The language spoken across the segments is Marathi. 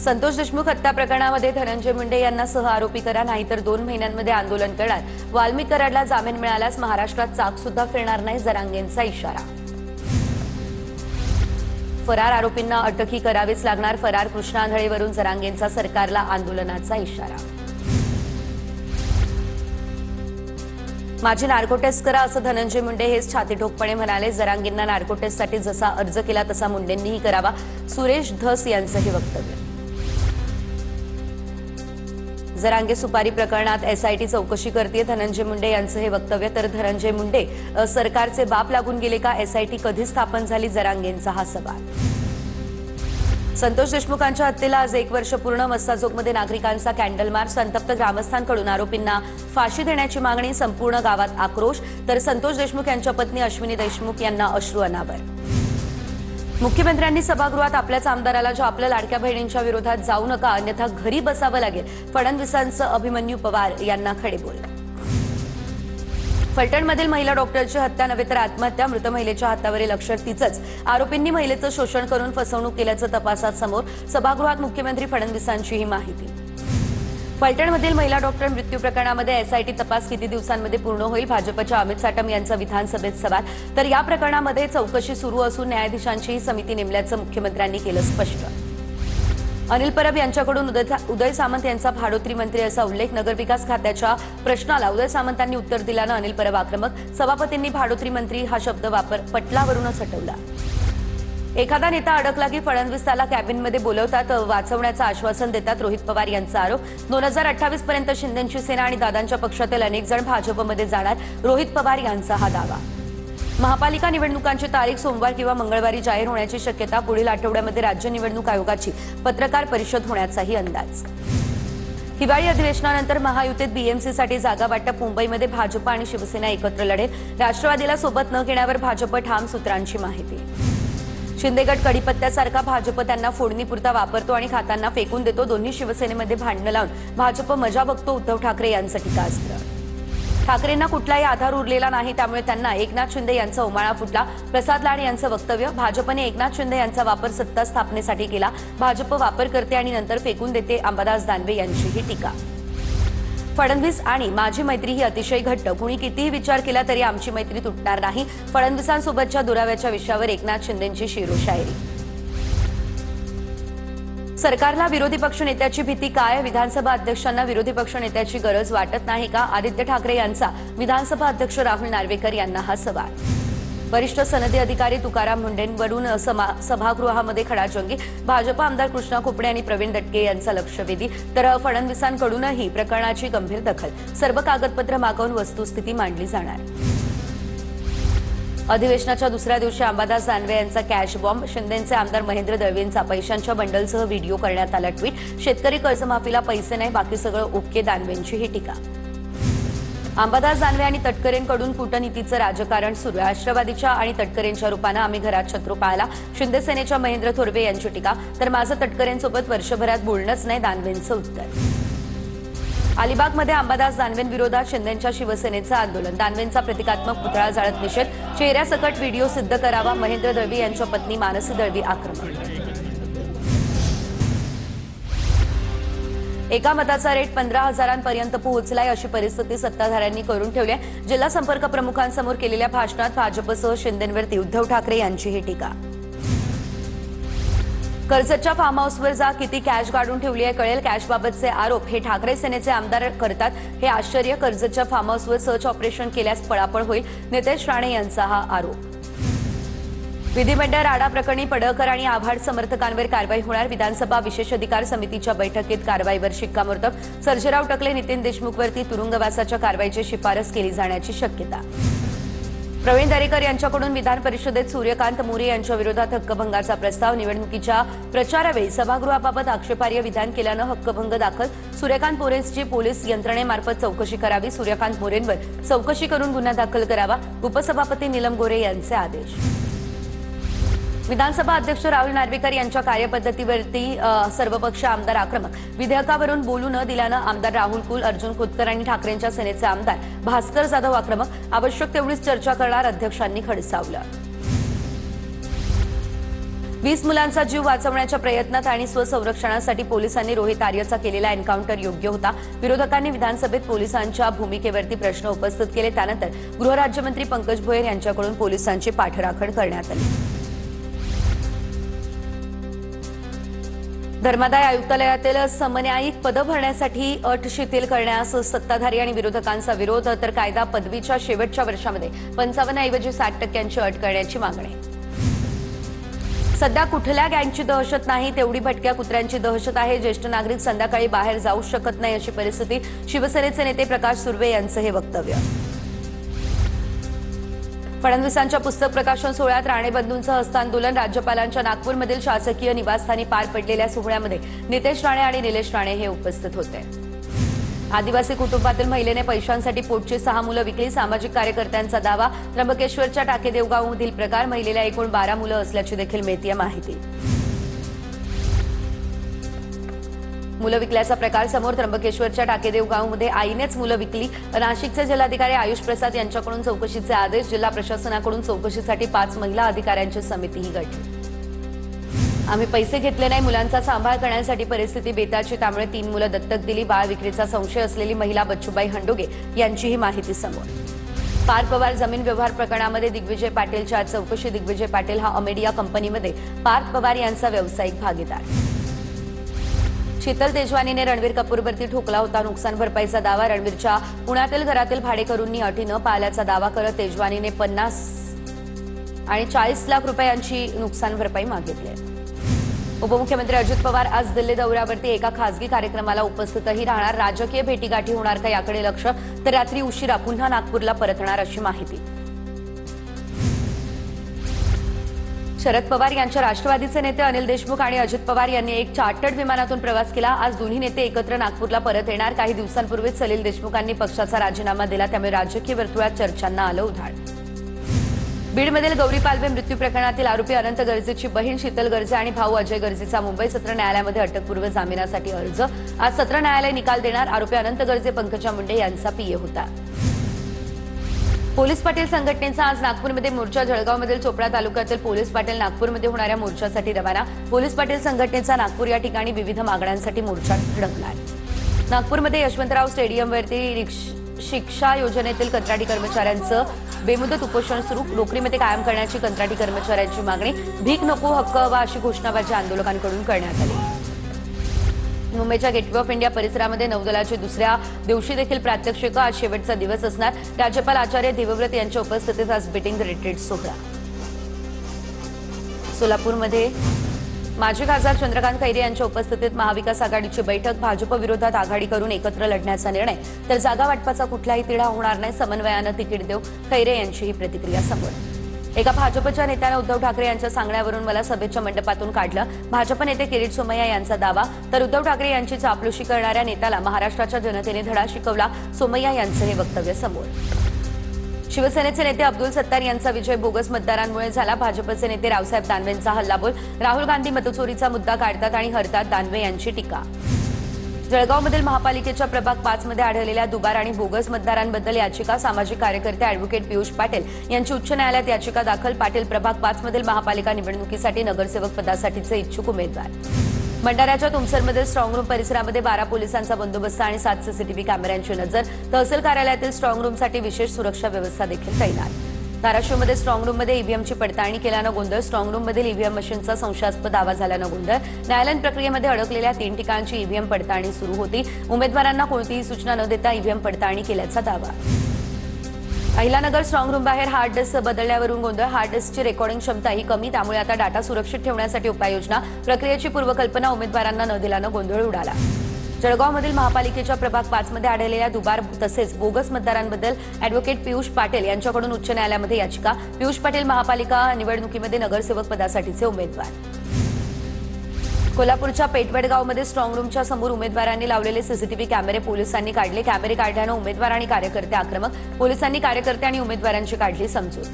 संतोष देशमुख हत्या प्रकरणामध्ये धनंजय मुंडे यांना सह आरोपी करा, नाहीतर 2 महिन्यांमध्ये आंदोलन करणार. वाल्मिक कराडला जामीन मिळाल्यास महाराष्ट्रात चाक सुद्धा फिरणार नाही, जरांगेंचा इशारा. फरार आरोपींना अटकही करावीच लागणार. फरार कृष्णा आंधळेवरून जरांगेंचा सरकारला आंदोलनाचा इशारा. माझी नार्को टेस्ट करा असं धनंजय मुंडे हेच छातीठोकपणे म्हणाले. जरांगेंना नार्को टेस्टसाठी जसा अर्ज केला तसा मुंडेंनीही करावा. सुरेश धस यांचंही वक्तव्य. जरांगे सुपारी प्रकरणात एसआयटी चौकशी करते, धनंजय मुंडे यांचं हे वक्तव्य. तर धनंजय मुंडे सरकारचे बाप लागून गेले का? एसआयटी कधी स्थापन झाली? जरांगेंचा हा सवाल. संतोष देशमुखांच्या हत्येला आज 1 वर्ष पूर्ण. मस्साजोगमध्ये नागरिकांचा कॅन्डल मार्च. संतप्त ग्रामस्थांकडून आरोपींना फाशी देण्याची मागणी. संपूर्ण गावात आक्रोश. तर संतोष देशमुख यांच्या पत्नी अश्विनी देशमुख यांना अश्रू अनावर. मुख्यमंत्र्यांनी सभागृहात आपल्याच आमदाराला जो आपल्या लाडक्या बहिणींच्या विरोधात जाऊ नका, अन्यथा घरी बसावं लागेल. फडणवीसांचं अभिमन्यू पवार यांना खडेबोल. फलटणमधील महिला डॉक्टरची हत्या नव्हे तर आत्महत्या. मृत महिलेच्या हातावरील अक्षर तिचंच. आरोपींनी महिलेचं शोषण करून फसवणूक केल्याचं तपासात समोर. सभागृहात मुख्यमंत्री फडणवीसांची ही माहिती. फलटणमधील महिला डॉक्टर मृत्यू प्रकरणामध्ये एसआयटी तपास किती दिवसांमध्ये पूर्ण होईल? भाजपच्या अमित साटम यांचा विधानसभेत सवाल. तर या प्रकरणामध्ये चौकशी सुरू असून न्यायाधीशांचीही समिती नेमल्याचं मुख्यमंत्र्यांनी केलं स्पष्ट. अनिल परब यांच्याकडून उदय सामंत यांचा भाडोत्री मंत्री असा उल्लेख. नगरविकास खात्याच्या प्रश्नाला उदय सामंतांनी उत्तर दिल्यानं अनिल परब आक्रमक. सभापतींनी भाडोत्री मंत्री हा शब्द पटलावरूनच हटवला. एखादा नेता अडकला की फडणवीस त्याला कॅबिनमध्ये बोलवतात, वाचवण्याचं आश्वासन देतात. रोहित पवार यांचा आरोप. 2028 पर्यंत शिंदेंची सेना आणि दादांच्या पक्षातील अनेक जण भाजपमध्ये जाणार. रोहित पवार यांचा हा दावा. महापालिका निवडणुकांची तारीख सोमवार किंवा मंगळवारी जाहीर होण्याची शक्यता. पुढील आठवड्यामध्ये राज्य निवडणूक आयोगाची पत्रकार परिषद होण्याचाही अंदाज. हिवाळी अधिवेशनानंतर महायुतीत बीएमसीसाठी जागा वाटप. मुंबईमध्ये भाजप आणि शिवसेना एकत्र लढेल. राष्ट्रवादीला सोबत न घेण्यावर भाजप ठाम. सूत्रांची माहिती. शिंदेगड कडीपत्त्यासारखा. भाजप त्यांना फोडणीपुरता वापरतो आणि खातांना फेकून देतो. दोन्ही शिवसेनेमध्ये भांडणं लावून भाजप मजा बघतो. उद्धव ठाकरे यांचं टीकास्त्र. ठाकरेंना कुठलाही आधार उरलेला नाही, त्यामुळे त्यांना एकनाथ शिंदे यांचा उमाळा फुटला. प्रसाद लाड यांचं वक्तव्य. भाजपने एकनाथ शिंदे यांचा वापर सत्ता स्थापनेसाठी केला. भाजप वापर करते आणि नंतर फेकून देते. अंबादास दानवे यांचीही टीका. फडणवीस आणि माझी मैत्री ही अतिशय घट्ट. कुणी कितीही विचार केला तरी आमची मैत्री तुटणार नाही. फडणवीसांसोबतच्या दुराव्याच्या विषयावर एकनाथ शिंदेंची शिरोशायरी. सरकारला विरोधी पक्ष नेत्याची भीती काय? विधानसभा अध्यक्षांना विरोधी पक्ष नेत्याची गरज वाटत नाही का? आदित्य ठाकरे यांचा विधानसभा अध्यक्ष राहुल नार्वेकर यांना हा सवाल. वरिष्ठ सनदी अधिकारी तुकाराम मुंडेंवरून सभागृहामध्ये खडाजंगी. भाजप आमदार कृष्णा खोपडे आणि प्रवीण दटके यांचा लक्षवेधी. तर फडणवीसांकडूनही प्रकरणाची गंभीर दखल. सर्व कागदपत्र मागवून वस्तुस्थिती मांडली जाणार. अधिवेशनाच्या दुसऱ्या दिवशी अंबादास दानवे यांचा कॅश बॉम्ब. शिंदेचे आमदार महेंद्र दळवींचा पैशांच्या बंडलसह व्हिडिओ करण्यात आला ट्विट. शेतकरी कर्जमाफीला पैसे नाही, बाकी सगळं ओके. दानवेंची ही टीका. अंबादास दानवे आणि तटकरेंकडून कूटनीतीचं राजकारण सुरू. राष्ट्रवादीच्या आणि तटकरेंच्या रूपानं आम्ही घरात शत्रू पाळला. शिंदे सेनेच्या महेंद्र थोरवे यांची टीका. तर माझं तटकरेंसोबत वर्षभरात बोलणंच नाही, दानवेंचं उत्तर. अलिबागमध्ये अंबादास दानवेंविरोधात शिंदेंच्या शिवसेनेचं आंदोलन. दानवेंचा प्रतिकात्मक पुतळा जाळत निषेध. चेहऱ्यासकट व्हिडिओ सिद्ध करावा. महेंद्र दळवी यांच्या पत्नी मानसी दळवी आक्रमक. एका मताचा रेट 15,000 पोहोचलाय अशी परिस्थिती सत्ताधाऱ्यांनी करून ठेवली आहे. जिल्हा संपर्क प्रमुखांसमोर केलेल्या भाषणात भाजपसह शिंदेंवरती उद्धव ठाकरे यांची ही टीका. कर्जतच्या फार्म हाऊसवर जा, किती कॅश काढून ठेवली आहे कळेल. कॅशबाबतचे आरोप हे ठाकरे सेनेचे आमदार करतात, हे आश्चर्य. कर्जतच्या फार्म हाऊसवर सर्च ऑपरेशन केल्यास पळापळ होईल. नितेश राणे यांचा हा आरोप. विधिमंडळ राडा प्रकरणी पडळकर आणि आव्हाड समर्थकांवर कारवाई होणार. विधानसभा विशेष अधिकार समितीच्या बैठकीत कारवाईवर शिक्कामोर्तब. सर्जेराव टकले, नितीन देशमुखवरती तुरुंगवासाच्या कारवाईची शिफारस केली जाण्याची शक्यता. प्रवीण दरेकर यांच्याकडून विधान परिषदेत सूर्यकांत मोरे यांच्या विरोधात हक्कभंगाचा प्रस्ताव. निवडणुकीच्या प्रचारावेळी सभागृहाबाबत आक्षेपार्ह विधान केल्यानं हक्कभंग दाखल. सूर्यकांत मोरेंची पोलीस यंत्रणेमार्फत चौकशी करावी. सूर्यकांत मोरेंवर चौकशी करून गुन्हा दाखल करावा. उपसभापती नीलम गोरे यांचे आदेश. विधानसभा अध्यक्ष राहुल नार्वेकर यांच्या कार्यपद्धतीवरती सर्वपक्ष आमदार आक्रमक. विधेयकावरून बोलू न दिल्यानं आमदार राहुल कुल, अर्जुन खोतकर आणि ठाकरेंच्या सेनेचे आमदार भास्कर जाधव आक्रमक. आवश्यक तेवढीच चर्चा करणार, अध्यक्षांनी खडसावलं. 20 मुलांचा जीव वाचवण्याच्या प्रयत्नात आणि स्वसंरक्षणासाठी पोलिसांनी रोहित आर्यचा केलेला एन्काउंटर योग्य होता. विरोधकांनी विधानसभेत पोलिसांच्या भूमिकेवरती प्रश्न उपस्थित केले. त्यानंतर गृहराज्यमंत्री पंकज भोयर यांच्याकडून पोलिसांची पाठराखण करण्यात आली. धर्मादाय आयुक्तालयातील समन्यायिक पदं भरण्यासाठी अट शिथिल करण्यास सत्ताधारी आणि विरोधकांचा विरोध, तर कायदा पदवीच्या शेवटच्या वर्षामध्ये 55 ऐवजी 60% अट करण्याची मागणी. सध्या कुठल्या गँगची दहशत नाही, तेवढी भटक्या कुत्र्यांची दहशत आहे. ज्येष्ठ नागरिक संध्याकाळी बाहेर जाऊ शकत नाही अशी परिस्थिती. शिवसेनेचे नेते प्रकाश सुर्वे यांचं हे वक्तव्य. फडणवीसांच्या पुस्तक प्रकाशन सोहळ्यात राणे बंधूंचं हस्तांदोलन. राज्यपालांच्या नागपूरमधील शासकीय निवासस्थानी पार पडलेल्या सोहळ्यामध्ये नितेश राणे आणि निलेश राणे हे उपस्थित होते. आदिवासी कुटुंबातील महिलेने पैशांसाठी पोटची 6 मुलं विकली. सामाजिक कार्यकर्त्यांचा दावा. त्र्यंबकेश्वरच्या टाकेदेवगावमधील प्रकार. महिलेला एकूण 12 मुलं असल्याची देखील मिळतेय माहिती. मुलं विकल्याचा प्रकार समोर. त्र्यंबकेश्वरच्या टाकेदेवगावमध्ये आईनेच मुलं विकली. नाशिकचे जिल्हाधिकारी आयुष प्रसाद यांच्याकडून चौकशीचे आदेश. जिल्हा प्रशासनाकडून चौकशीसाठी 5 महिला अधिकाऱ्यांची समितीही गठीत. आम्ही पैसे घेतले नाही. मुलांचा सांभाळ करण्यासाठी परिस्थिती बेताची, त्यामुळे 3 मुलं दत्तक दिली. बाळ विक्रीचा संशय असलेली महिला बच्चूबाई हंडोगे यांचीही माहिती समोर. पार्थ पवार जमीन व्यवहार प्रकरणामध्ये दिग्विजय पाटीलची आज चौकशी. दिग्विजय पाटील हा अमेडिया कंपनीमध्ये पार्थ पवार यांचा व्यावसायिक भागीदार. शीतल तेजवानीने रणवीर कपूरवरती ठोकला होता नुकसान भरपाईचा दावा. रणवीरच्या पुण्यातील घरातील भाडेकरूंनी अटी न पाळल्याचा दावा करत तेजवानीने 50 आणि 40 लाख रुपयांची नुकसान भरपाई मागितली. उपमुख्यमंत्री अजित पवार आज दिल्ली दौऱ्यावरती एका खासगी कार्यक्रमाला उपस्थितही राहणार. राजकीय भेटीगाठी होणार का याकडे लक्ष, तर रात्री उशिरा पुन्हा नागपूरला परतणार अशी माहिती. शरद पवार यांच्या राष्ट्रवादीचे नेते अनिल देशमुख आणि अजित पवार यांनी एक चार्टर्ड विमानातून प्रवास केला. आज दोन्ही नेते एकत्र नागपूरला परत येणार. काही दिवसांपूर्वीच अनिल देशमुखांनी पक्षाचा राजीनामा दिला, त्यामुळे राजकीय वर्तुळात चर्चांना आलं उधाण. बीडमधील गौरी पालवे मृत्यू प्रकरणातील आरोपी अनंत गर्जेची बहीण शीतल गर्जे आणि भाऊ अजय गर्जेचा मुंबई सत्र न्यायालयामध्ये अटकपूर्व जामिनासाठी अर्ज. आज सत्र न्यायालय निकाल देणार. आरोपी अनंत गर्जे पंकजा मुंडे यांचा पीए होता. पोलीस पाटील संघटनेचा आज नागपूरमध्ये मोर्चा. जळगावमधील चोपडा तालुक्यातील पोलीस पाटील नागपूरमध्ये होणाऱ्या मोर्चासाठी रवाना. पोलीस पाटील संघटनेचा नागपूर या ठिकाणी विविध मागण्यांसाठी मोर्चा धडकणार. नागपूरमध्ये यशवंतराव स्टेडियमवरती शिक्षा योजनेतील कंत्राटी कर्मचाऱ्यांचं बेमुदत उपोषण सुरू. नोकरीमध्ये कायम करण्याची कंत्राटी कर्मचाऱ्यांची मागणी. भीक नको हक्क हवा अशी घोषणाबाजी आंदोलकांकडून करण्यात आली. मुंबईच्या गेटवे ऑफ इंडिया परिसरामध्ये नौदलाची दुसऱ्या दिवशी देखील प्रात्यक्षिकं. आज शेवटचा दिवस असणार. राज्यपाल आचार्य देवव्रत यांच्या उपस्थितीत आज बीटिंग द रिट्रीट सोहळा. सोलापूरमध्ये माजी खासदार चंद्रकांत खैरे यांच्या उपस्थितीत महाविकास आघाडीची बैठक. भाजप विरोधात आघाडी करून एकत्र लढण्याचा निर्णय, तर जागा वाटपाचा कुठलाही तिढा होणार नाही. समन्वयानं तिकीट देऊ, खैरे यांची ही प्रतिक्रिया समोर. एका भाजपच्या नेत्यानं उद्धव ठाकरे यांच्या सांगण्यावरून मला सभेच्या मंडपातून काढलं. भाजप नेते किरीट सोमय्या यांचा दावा. तर उद्धव ठाकरे यांची चापलुसी करणाऱ्या नेत्याला महाराष्ट्राच्या जनतेने धडा शिकवला. सोमय्या यांचं हे वक्तव्य समोर. शिवसेनेचे नेते अब्दुल सत्तार यांचा विजय बोगस मतदारांमुळे झाला. भाजपचे नेते रावसाहेब दानवेंचा हल्लाबोल. राहुल गांधी मतचोरीचा मुद्दा काढतात आणि हरतात, दानवे यांची टीका. जळगावमधील महापालिकेच्या प्रभाग 5 मध्ये आढळलेल्या दुबार आणि बोगस मतदारांबद्दल याचिका. सामाजिक कार्यकर्ते अॅडव्होकेट पियुष पाटील यांची उच्च न्यायालयात याचिका दाखल. पाटील प्रभाग 5 मधील महापालिका निवडणुकीसाठी नगरसेवक पदासाठीचे इच्छुक उमेदवार. भंडाऱ्याच्या तुमसरमधील स्ट्रॉंग रूम परिसरामध्ये 12 पोलिसांचा बंदोबस्त आणि 7 सीसीटीव्ही कॅमेऱ्यांची नजर. तहसील कार्यालयातील स्ट्रॉंग रूमसाठी विशेष सुरक्षा व्यवस्था देखील तैनात. धाराशिवमध्ये स्ट्रॉंग रूममध्ये ईव्हीएमची पडताळणी केल्यानं गोंधळ. स्ट्रॉंग रूममधील ईव्हीएम मशीनचा संशयास्पद आवाज झाल्यानं गोंधळ. न्यायालयीन प्रक्रियेमध्ये अडकलेल्या 3 ठिकाणची ईव्हीएम पडताळणी सुरू होती. उमेदवारांना कोणतीही सूचना न देता ईव्हीएम पडताळणी केल्याचा दावा. अहिलानगर स्ट्रॉंग रूम बाहेर हार्ड डिस्क बदलण्यावरून गोंधळ. हार्ड डिस्कची रेकॉर्डिंग क्षमता ही कमी, त्यामुळे आता डाटा सुरक्षित ठेवण्यासाठी उपाययोजना. प्रक्रियेची पूर्वकल्पना उमेदवारांना न दिल्यानं गोंधळ उडाला. जळगावमधील महापालिकेच्या प्रभाग 5 मध्ये आढळलेल्या दुबार तसेच बोगस मतदारांबद्दल अॅडव्होकेट पियुष पाटील यांच्याकडून उच्च न्यायालयामध्ये याचिका. पियुष पाटील महापालिका निवडणुकीमध्ये नगरसेवक पदासाठीचे उमेदवार. कोल्हापूरच्या पेठवडगावमध्ये स्ट्रॉंग रूमच्या समोर उमेदवारांनी लावलेले सीसीटीव्ही कॅमेरे पोलिसांनी काढले. कॅमेरे काढल्यानं उमेदवार आणि कार्यकर्ते आक्रमक. पोलिसांनी कार्यकर्ते आणि उमेदवारांची काढली समजूत.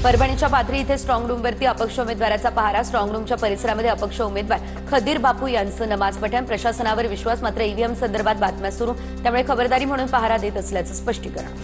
परभणीच्या पाथरी इथे स्ट्रॉंग रूमवरती अपक्ष उमेदवाराचा पहारा. स्ट्रॉंग रूमच्या परिसरामध्ये अपक्ष उमेदवार खदीर बापू यांचं नमाज पठण. प्रशासनावर विश्वास, मात्र ईव्हीएम संदर्भात बातम्या सुरू, त्यामुळे खबरदारी म्हणून पहारा देत असल्याचं स्पष्टीकरण.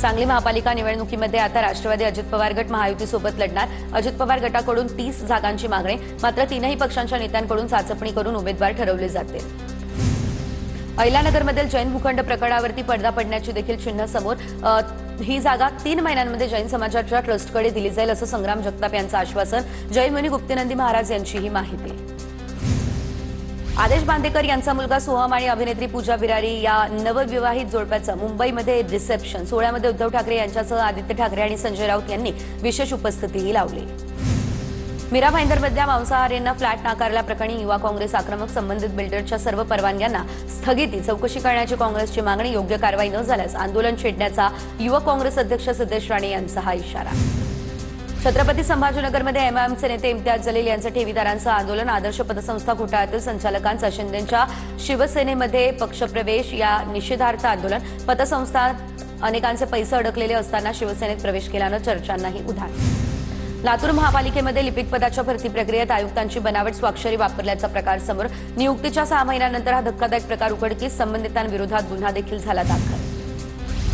सांगली महापालिका निवडणुकीमध्ये आता राष्ट्रवादी अजित पवार गट महायुतीसोबत लढणार. अजित पवार गटाकडून 30 जागांची मागणी, मात्र तीनही पक्षांच्या नेत्यांकडून चाचपणी करून उमेदवार ठरवले जातील. अहिल्यानगरमधील जैन भूखंड प्रकरणावरती पडदा पडण्याची देखील चिन्ह समोर. ही जागा 3 महिन्यांमध्ये जैन समाजाच्या ट्रस्टकडे दिली जाईल असं संग्राम जगताप यांचं आश्वासन. जैन मुनी गुप्तीनंदी महाराज यांची ही माहिती. आदेश बांदेकर यांचा मुलगा सोहम आणि अभिनेत्री पूजा बिरारी या नवविवाहित जोडप्याचं मुंबईमध्ये रिसेप्शन. सोहळ्यामध्ये उद्धव ठाकरे यांच्यासह आदित्य ठाकरे आणि संजय राऊत यांनी विशेष उपस्थितीही लावली. मीरा भाईंदरमधल्या मांसाहारींना फ्लॅट नाकारल्याप्रकरणी युवा काँग्रेस आक्रमक. संबंधित बिल्डरच्या सर्व परवानग्यांना स्थगिती, चौकशी करण्याची काँग्रेसची मागणी. योग्य कारवाई न झाल्यास आंदोलन छेडण्याचा युवक काँग्रेस अध्यक्ष सिद्धेश राणे यांचा हा इशारा. छत्रपती संभाजीनगरमध्ये एमआयएमचे नेते इम्तियाज जलील यांचं ठेवीदारांचं आंदोलन. आदर्श पतसंस्था घोटाळ्यातील संचालकांचा शिंदेंच्या शिवसेनेमध्ये पक्षप्रवेश या निषेधार्थ आंदोलन. पतसंस्थात अनेकांचे पैसे अडकलेले असताना शिवसेनेत प्रवेश केल्यानं चर्चांनाही उधाण. लातूर महापालिकेमध्ये लिपिक पदाच्या भरती प्रक्रियेत आयुक्तांची बनावट स्वाक्षरी वापरल्याचा प्रकार समोर. नियुक्तीच्या 6 महिन्यानंतर हा धक्कादायक प्रकार उघडकीस. संबंधितांविरोधात गुन्हा देखील झाला दाखल.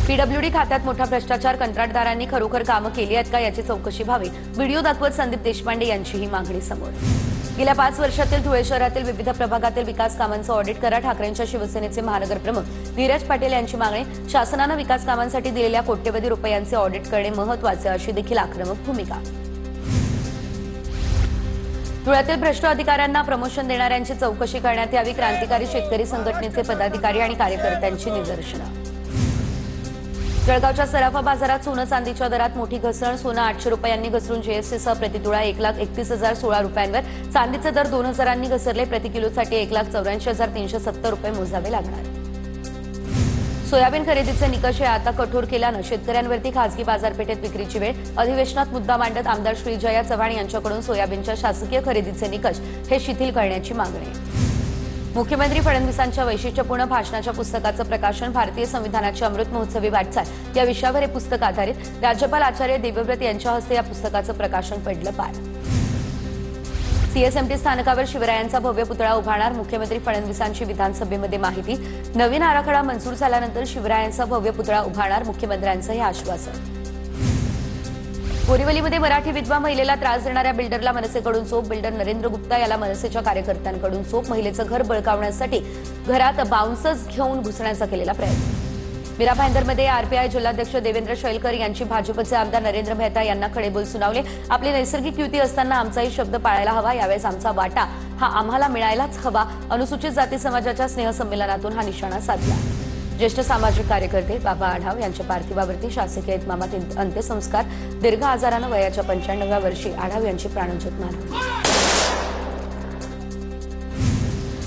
पीडब्ल्यूडी खात्यात मोठा भ्रष्टाचार. कंत्राटदारांनी खरोखर कामं केली आहेत का याची चौकशी व्हावी. व्हिडिओ दाखवत संदीप देशपांडे यांची ही मागणी समोर. गेल्या 5 वर्षातील धुळे शहरातील विविध प्रभागातील विकास कामांचं ऑडिट करा. ठाकरेंच्या शिवसेनेचे महानगर प्रमुख नीरज पाटील यांची मागणी. शासनानं विकास कामांसाठी दिलेल्या कोट्यवधी रुपयांचे ऑडिट करणे महत्त्वाचे, अशी देखील आक्रमक भूमिका. धुळ्यातील भ्रष्ट अधिकाऱ्यांना प्रमोशन देणाऱ्यांची चौकशी करण्यात यावी. क्रांतिकारी शेतकरी संघटनेचे पदाधिकारी आणि कार्यकर्त्यांची निदर्शनं. जळगावच्या सराफा बाजारात सोनं चांदीच्या दरात मोठी घसरण. सोनं 800 रुपयांनी घसरून जीएसटीसह प्रतितोळा 1,31,016 रुपयांवर. चांदीचे दर 2,000 घसरले. प्रतिकिलोसाठी 1,84,370 रुपये मोजावे लागणार. सोयाबीन खरेदीचे निकष आता कठोर केल्यानं शेतकऱ्यांवरती खासगी बाजारपेठेत विक्रीची वेळ. अधिवेशनात मुद्दा मांडत आमदार श्रीजया चव्हाण यांच्याकडून सोयाबीनच्या शासकीय खरेदीचे निकष हे शिथिल करण्याची मागणी. मुख्यमंत्री फडणवीसांच्या वैशिष्ट्यपूर्ण भाषणाच्या पुस्तकाचं प्रकाशन. भारतीय संविधानाची अमृत महोत्सवी वाटचाल या विषयावर हे पुस्तक आधारित. राज्यपाल आचार्य देवव्रत यांच्या हस्ते या पुस्तकाचं प्रकाशन पडलं पार. सीएसएमटी स्थानकावर शिवरायांचा भव्य पुतळा उभारणार. मुख्यमंत्री फडणवीसांची विधानसभेमध्ये माहिती. नवीन आराखडा मंजूर झाल्यानंतर शिवरायांचा भव्य पुतळा उभारणार, मुख्यमंत्र्यांचं हे आश्वासन. बोरिवलीमध्ये मराठी विधवा महिलेला त्रास देणाऱ्या बिल्डरला मनसेकडून चोप. बिल्डर नरेंद्र गुप्ता याला मनसेच्या कार्यकर्त्यांकडून चोप. महिलेचं घर बळकावण्यासाठी घरात बाउन्सर्स घेऊन घुसण्याचा केलेला प्रयत्न. मीरा भाईंदरमध्ये आरपीआय जिल्हाध्यक्ष देवेंद्र शैलकर यांची भाजपचे आमदार नरेंद्र मेहता यांना खडेबोल सुनावले. आपली नैसर्गिक युती असताना आमचाही शब्द पाळायला हवा. यावेळेस आमचा वाटा हा आम्हाला मिळायलाच हवा. अनुसूचित जाती समाजाच्या स्नेहसंमेलनातून हा निशाणा साधला. ज्येष्ठ सामाजिक कार्यकर्ते बाबा आढाव यांच्या पार्थिवावरती शासकीय इतमामात अंत्यसंस्कार. दीर्घ आजारानं वयाच्या 95व्या वर्षी आढाव यांची प्राणज्योत मालवली.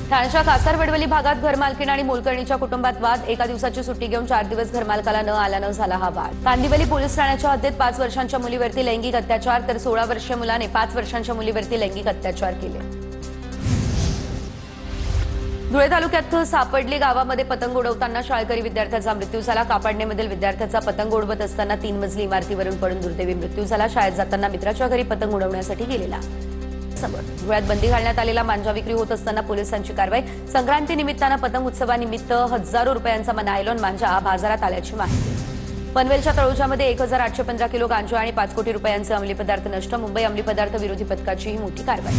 ठाण्याच्या कासारवडवली भागात घरमालकीण आणि मोलकर्णीच्या कुटुंबात वाद. एका दिवसाची सुट्टी घेऊन 4 दिवस घरमालकाला न आल्यानं झाला हा वाद. कांदिवली पोलीस ठाण्याच्या हद्दीत 5 वर्षांच्या मुलीवरती लैंगिक अत्याचार, तर 16 वर्षीय मुलाने 5 वर्षांच्या मुलीवरती लैंगिक अत्याचार केले. धुळे तालुक्यात सापडली गावामध्ये पतंग उडवताना शाळकरी विद्यार्थ्याचा मृत्यू झाला. कापाडणेमधील विद्यार्थ्याचा पतंग उडवत असताना 3 मजली इमारतीवरून पडून दुर्दैवी मृत्यू झाला. शाळेत जाताना मित्राच्या घरी पतंग उडवण्यासाठी गेलेला. धुळ्यात बंदी घालण्यात आलेला मांजा विक्री होत असताना पोलिसांची कारवाई. संक्रांती निमित्तानं पतंग उत्सवानिमित्त हजारो रुपयांचा नायलॉन मांजा बाजारात आल्याची माहिती. पनवेलच्या तळोजामध्ये 1,815 किलो गांजा आणि 5 कोटी रुपयांचे अंमली पदार्थ नष्ट. मुंबई अंमली पदार्थ विरोधी पथकाची ही मोठी कारवाई.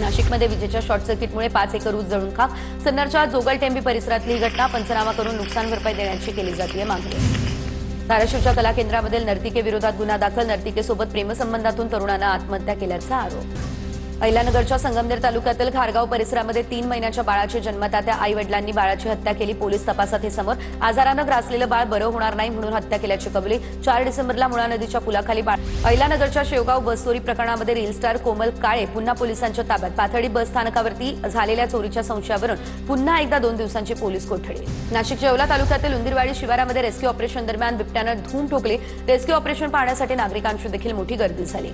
नाशिकमध्ये विजेच्या शॉर्ट सर्किटमुळे 5 एकर ऊस जळून खाक. सन्नरच्या जोगलटेंबी परिसरातली ही घटना. पंचनामा करून नुकसान भरपाई देण्याची केली जाते मागणी. धाराशिवच्या कला केंद्रामधील नर्तिकेविरोधात गुन्हा दाखल. नर्तिकेसोबत प्रेमसंबंधातून तरुणानं आत्महत्या केल्याचा आरोप. अहिल्यानगरच्या संगमनेर तालुक्यातील खारगाव परिसरामध्ये 3 महिन्याच्या बाळाची जन्मदात्या आई-वडिलांनी बाळाची हत्या केली. पोलीस तपासात हे समोर. आजारानं ग्रासलेलं बाळ बरं होणार नाही म्हणून हत्या केल्याची कबुली. 4 डिसेंबरला मुळा नदीच्या पुलाखाली बाळ. अहिल्यानगरच्या शेवगाव बस चोरी प्रकरणामध्ये रील स्टार कोमल काळे पुन्हा पोलिसांच्या ताब्यात. पाथर्डी बस स्थानकावरती झालेल्या चोरीच्या संशयावरून पुन्हा एकदा 2 दिवसांची पोलीस कोठडी. नाशिकच्या येवला तालुक्यातील उंदीरवाडी शिवारामध्ये रेस्क्यू ऑपरेशन दरम्यान बिबट्यानं धूम ठोकली. रेस्क्यू ऑपरेशन पाहण्यासाठी नागरिकांची देखील मोठी गर्दी झाली.